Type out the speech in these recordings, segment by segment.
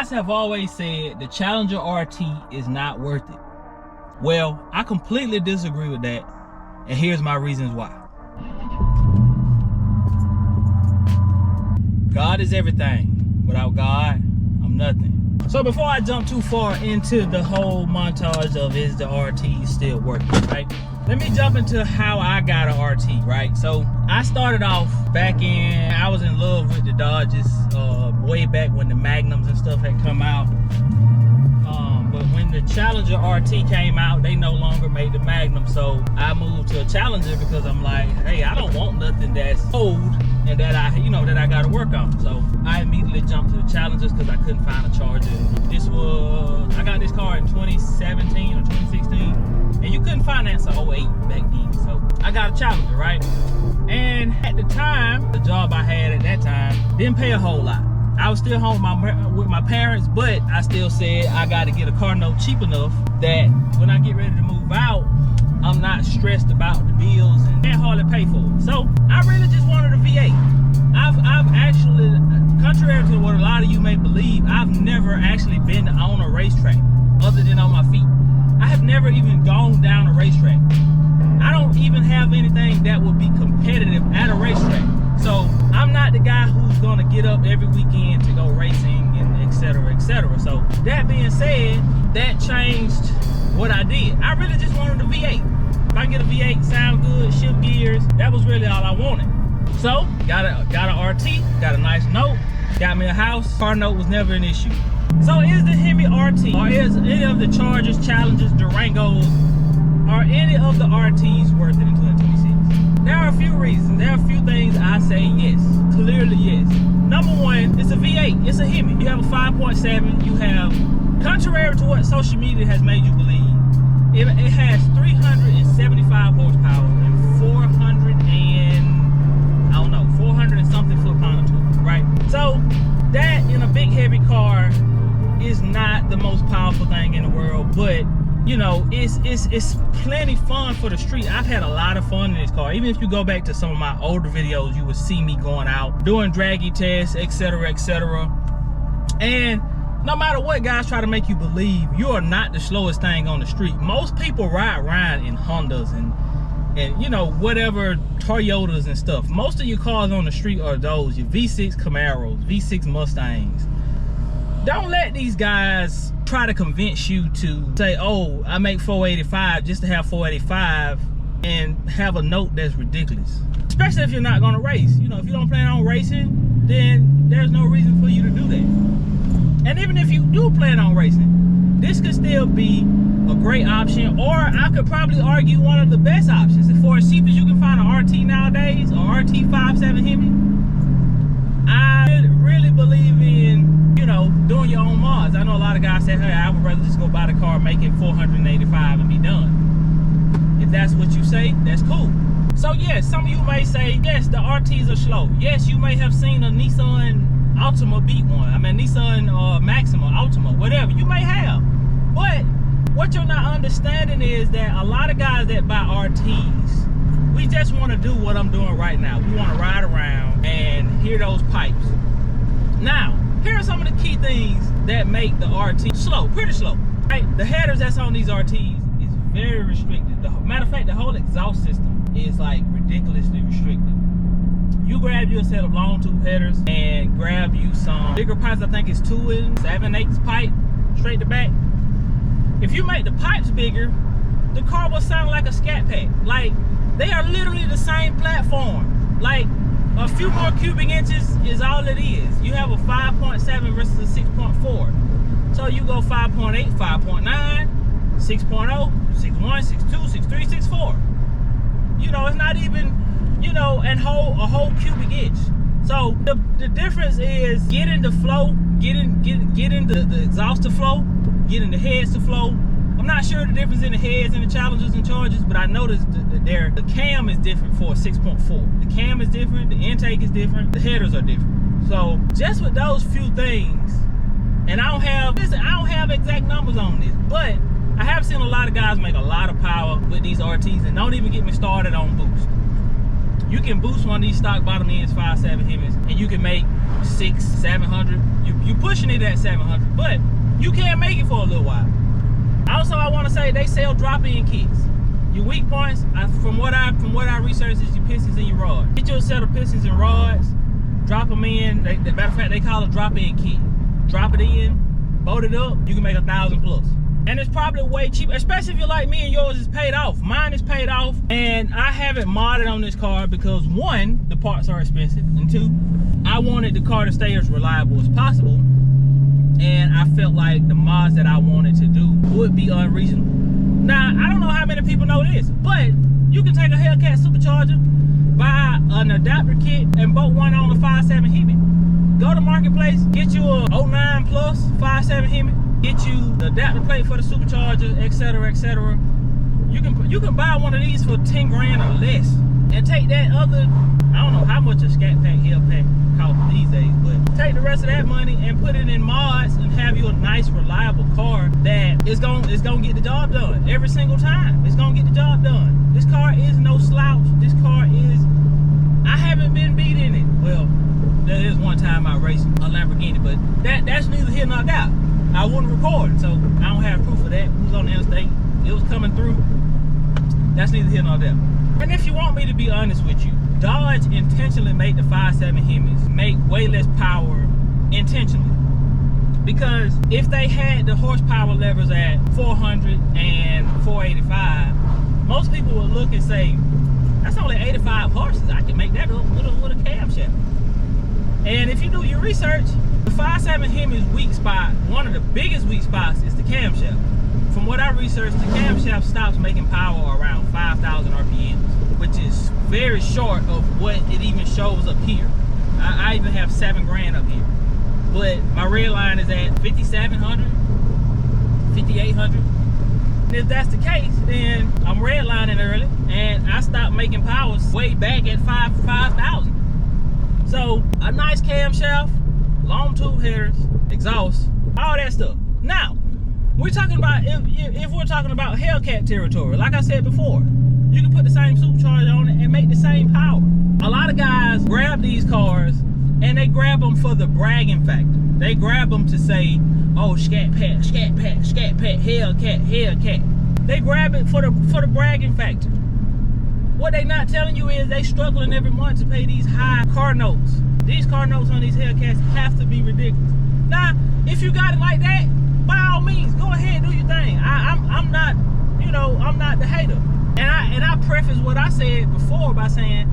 guys have always said the Challenger RT is not worth it. Well, I completely disagree with that, and here's my reasons why. God is everything. Without God, I'm nothing. So before I jump too far into the whole montage of is the RT still working, right? Let me jump into how I got an RT, right? So I started off back in, I was in love with the Dodges way back when the Magnums and stuff had come out. But when the Challenger RT came out, they no longer made the Magnum. So I moved to a Challenger because I'm like, hey, I don't want nothing that's old and that I got to work on. So I immediately jumped to the Challengers because I couldn't find a charger. I got this car in 2017 or 2016, and you couldn't finance an 08 back then. So I got a Challenger, right? And at the time, the job I had at that time didn't pay a whole lot. I was still home with my parents, but I still said I got to get a car note cheap enough that when I get ready to move out, I'm not stressed about the bills and can't hardly pay for it. So I really just wanted a V8. I've actually, contrary to what a lot of you may believe, I've never actually been on a racetrack other than on my feet. I have never even gone down a racetrack. I don't even have anything that would be competitive at a racetrack. So I'm not the guy who's gonna get up every weekend to go racing and et cetera, et cetera. So that being said, that changed what I did. I really just wanted a V8. If I get a V8, sound good, shift gears, that was really all I wanted. So got an RT, got a nice note, got me a house. Car note was never an issue. So is the Hemi RT, or is any of the Chargers, Challengers, Durangos, are any of the RTs worth it in 2026? There are a few reasons. There are a few things I say yes. Clearly yes. Number one, it's a V8. It's a Hemi. You have a 5.7. You have, contrary to what social media has made you believe, it has 375 horsepower and 400 and something foot-pound of torque, right? So that in a big heavy car is not the most powerful thing in the world, but you know, it's plenty fun for the street. I've had a lot of fun in this car. Even if you go back to some of my older videos, you will see me going out, doing draggy tests, etc., etc. And no matter what guys try to make you believe, you are not the slowest thing on the street. Most people ride around in Hondas and you know, whatever, Toyotas and stuff. Most of your cars on the street are those, your V6 Camaros, V6 Mustangs. Don't let these guys try to convince you to say, oh, I make 485 just to have 485 and have a note that's ridiculous. Especially if you're not gonna race. You know, if you don't plan on racing, then there's no reason for you to do that. And even if you do plan on racing, this could still be a great option, or I could probably argue one of the best options. For as cheap as you can find an RT nowadays, or RT 5.7 Hemi, I really believe in, you know, doing your own mods. I know a lot of guys say, hey, I would rather just go buy the car, make it 485 and be done. If that's what you say, that's cool. So yes, some of you may say, yes, the RTs are slow. Yes, you may have seen a Nissan Altima beat one. I mean, Nissan Maxima, Altima, whatever. You may have. But what you're not understanding is that a lot of guys that buy RTs, we just want to do what I'm doing right now. We want to ride around and hear those pipes. Now, here are some of the key things that make the RT slow, pretty slow. Right? The headers that's on these RTs is very restricted. Matter of fact, the whole exhaust system is like ridiculously restricted. You grab you a set of long tube headers and grab you some bigger pipes. I think it's 2 and 7/8 pipe straight to back. If you make the pipes bigger, the car will sound like a Scat Pack. Like, they are literally the same platform. Like, a few more cubic inches is all it is. You have a 5.7 versus a 6.4. So you go 5.8, 5.9, 6.0, 6.1, 6.2, 6.3, 6.4. You know, it's not even, you know, and a whole cubic inch. So the difference is getting the flow, getting the exhaust to flow, getting the heads to flow. I'm not sure the difference in the heads and the Challengers and Chargers, but I noticed that the cam is different for a 6.4. The cam is different, the intake is different, the headers are different. So just with those few things, and I don't have exact numbers on this, but I have seen a lot of guys make a lot of power with these RTs, and don't even get me started on boost. You can boost one of these stock bottom ends 5.7 Hemis, and you can make 600-700. You pushing it at 700, but you can't make it for a little while. Also, I want to say they sell drop-in kits. Your weak points, from what I researched, is your pistons and your rods. Get you a set of pistons and rods, drop them in. Matter of fact, they call it a drop-in kit. Drop it in, bolt it up, you can make 1,000 plus. And it's probably way cheaper, especially if you're like me and yours is paid off. Mine is paid off, and I haven't modded on this car because one, the parts are expensive, and two, I wanted the car to stay as reliable as possible, and I felt like the mods that I wanted to do would be unreasonable. Now, I don't know how many people know this, but you can take a Hellcat supercharger, buy an adapter kit, and bolt one on a 5.7 Hemi. Go to Marketplace, get you a 09 plus 5.7 Hemi, get you the adapter plate for the supercharger, etc., etc. You can buy one of these for 10 grand or less, and take that other, I don't know how much a Scat Pack Hellcat costs these days, but take the rest of that money and put it in mods and have you a nice, reliable car that is gonna get the job done every single time. It's gonna get the job done. This car is no slouch. This car is, I haven't been beat in it. Well, there is one time I raced a Lamborghini, but that's neither here nor there. I wouldn't record, so I don't have proof of that. It was on the interstate. It was coming through. That's neither here nor there. And if you want me to be honest with you, Dodge intentionally made the 5.7 Hemis make way less power intentionally. Because if they had the horsepower levers at 400 and 485, most people would look and say, that's only 85 horses. I can make that up with a camshaft. And if you do your research, the 5.7 Hemi's weak spot, one of the biggest weak spots, is the camshaft. From what I researched, the camshaft stops making power around 5,000 RPMs, which is very short of what it even shows up here. I even have 7 grand up here, but my red line is at 5,700, 5,800. And if that's the case, then I'm redlining early, and I stopped making powers way back at 5,000. So a nice camshaft, long tube headers, exhaust, all that stuff. Now, we're talking about, if we're talking about Hellcat territory, like I said before, you can put the same supercharger on it and make the same power. A lot of guys grab these cars and they grab them for the bragging factor. They grab them to say, oh, Scat Pack, Scat Pack, Scat Pack, Hellcat, Hellcat. They grab it for the bragging factor. What they not telling you is they struggling every month to pay these high car notes. These car notes on these Hellcats have to be ridiculous. Now, if you got it like that, by all means, go ahead, do your thing. I'm not, you know, I'm not the hater. And I preface what I said before by saying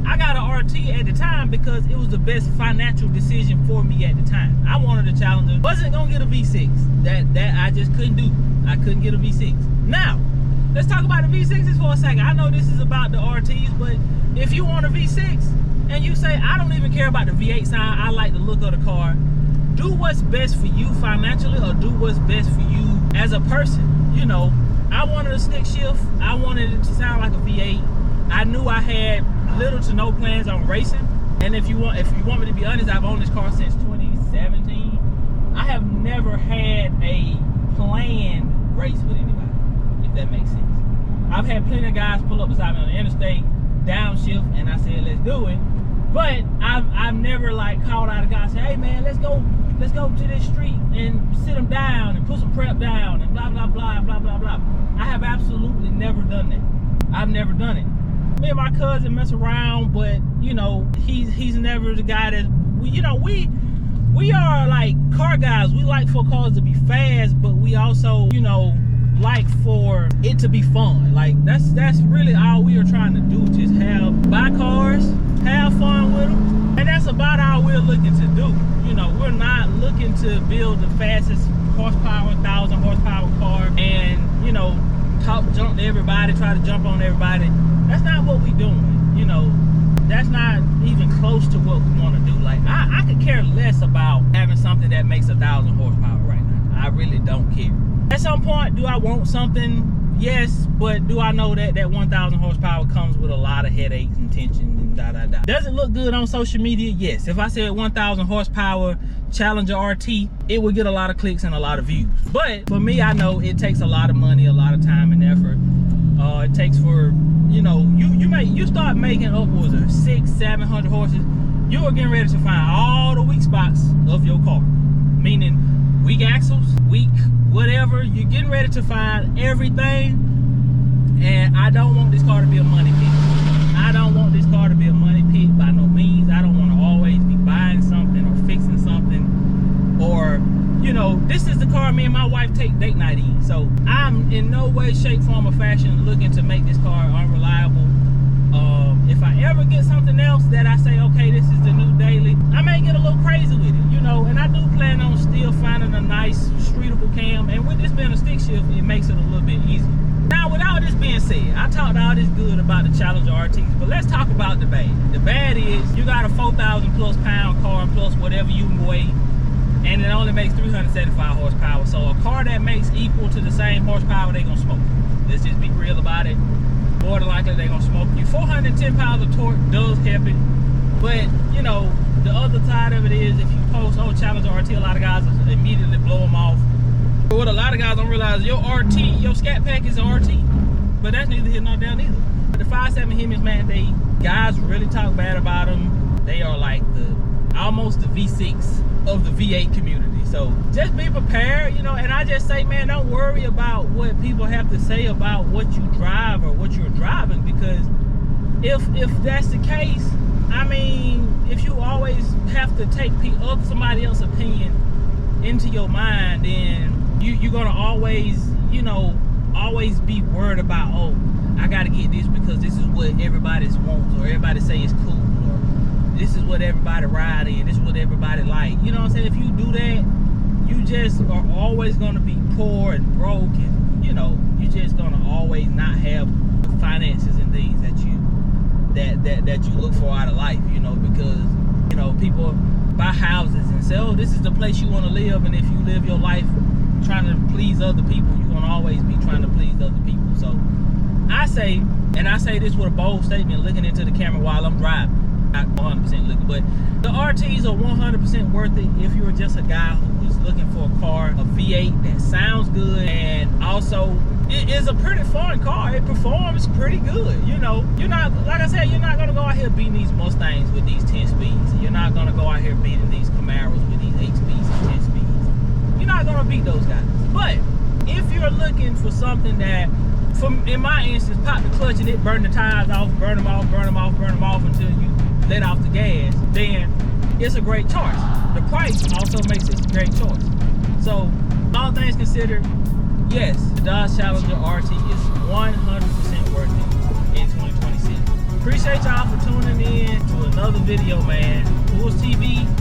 I got an RT at the time because it was the best financial decision for me at the time. I wanted a Challenger. Wasn't gonna get a V6. That I just couldn't do. I couldn't get a V6. Now, let's talk about the V6s for a second. I know this is about the RTs, but if you want a V6 and you say, I don't even care about the V8 sign, I like the look of the car, do what's best for you financially or do what's best for you as a person. You know, I wanted a stick shift. I wanted it to sound like a V8. I knew I had little to no plans on racing. And if you want me to be honest, I've owned this car since 2017. I have never had a planned race with anybody, if that makes sense. I've had plenty of guys pull up beside me on the interstate, downshift, and I said, let's do it. But I've never like called out a guy and said, hey man, let's go to this street and sit them down and put some prep down and blah, blah, blah, blah, blah, blah. I have absolutely never done that. I've never done it. Me and my cousin mess around, but you know, he's never the guy that, we are like car guys. We like for cars to be fast, but we also, you know, like for it to be fun. Like that's really all we are trying to do. Just buy cars, have fun with them, and that's about all we're looking to do. You know, we're not looking to build the fastest horsepower, 1,000 horsepower car, and you know, jump to everybody, try to jump on everybody. That's not what we doing. You know, that's not even close to what we want to do. Like I could care less about having something that makes 1,000 horsepower right now. I really don't care. At some point, do I want something? Yes, but do I know that 1,000 horsepower comes with a lot of headaches and tension and da-da-da? Does it look good on social media? Yes. If I said 1,000 horsepower Challenger RT, it would get a lot of clicks and a lot of views. But for me, I know it takes a lot of money, a lot of time and effort. It takes for, you know, you start making upwards of 600-700 horses. You are getting ready to find all the weak spots of your car, meaning weak axles, weak whatever. You're getting ready to find everything. And I don't want this car to be a money pit. I don't want this car to be a money pit by no means. I don't want to always be buying something or fixing something, or, you know, this is the car me and my wife take date night in. So I'm in no way, shape, form, or fashion looking to make this car unreliable. If I ever get something else that I say, okay, this is the new daily, I may get a little crazy with it, you know. And I do plan on still finding a nice streetable cam. And with this being a stick shift, it makes it a little bit easier. Now, with all this being said, I talked all this good about the Challenger RTs, but let's talk about the bad. The bad is you got a 4,000 plus pound car plus whatever you weigh, and it only makes 375 horsepower. So a car that makes equal to the same horsepower, they gonna smoke you. Let's just be real about it. More than likely, they gonna smoke you. 410 pounds of torque does help it, but you know, the other side of it is if you post, oh, Challenger RT, a lot of guys immediately blow them off. But what a lot of guys don't realize, your RT, your scat pack is an RT, but that's neither here nor there neither. The 5.7 Hemis, man, guys really talk bad about them. They are like almost the V6 of the V8 community. So just be prepared, you know. And I just say, man, don't worry about what people have to say about what you drive or what you're driving, because if that's the case, I mean, if you always have to take somebody else's opinion into your mind, then you're gonna always, you know, always be worried about, oh, I gotta get this because this is what everybody wants, or everybody say it's cool, or this is what everybody ride in, this is what everybody like. You know what I'm saying? If you do that, you just are always gonna be poor and broke, and you know, you're just gonna always not have the finances and things that you look for out of life, you know, because, you know, people buy houses and say, oh, this is the place you want to live, and if you live your life trying to please other people, you're gonna always be trying to please other people. So I say, and I say this with a bold statement, looking into the camera while I'm driving, not 100% looking, but the RTs are 100% worth it if you're just a guy who is looking for a car, a V8 that sounds good, and also it is a pretty fun car. It performs pretty good. You know, you're not, like I said, you're not gonna go out here beating these Mustangs with these 10 speeds. You're not gonna go out here beating these Camaros with these 8 speeds and 10 speeds. You're not gonna beat those guys. But if you're looking for something that, in my instance, pop the clutch and it burn the tires off, burn them off, burn them off, burn them off until you let off the gas, then it's a great choice. The price also makes this a great choice. So, all things considered, yes, the Dodge Challenger RT is 100% worth it in 2026. Appreciate y'all for tuning in to another video, man. PullsTv,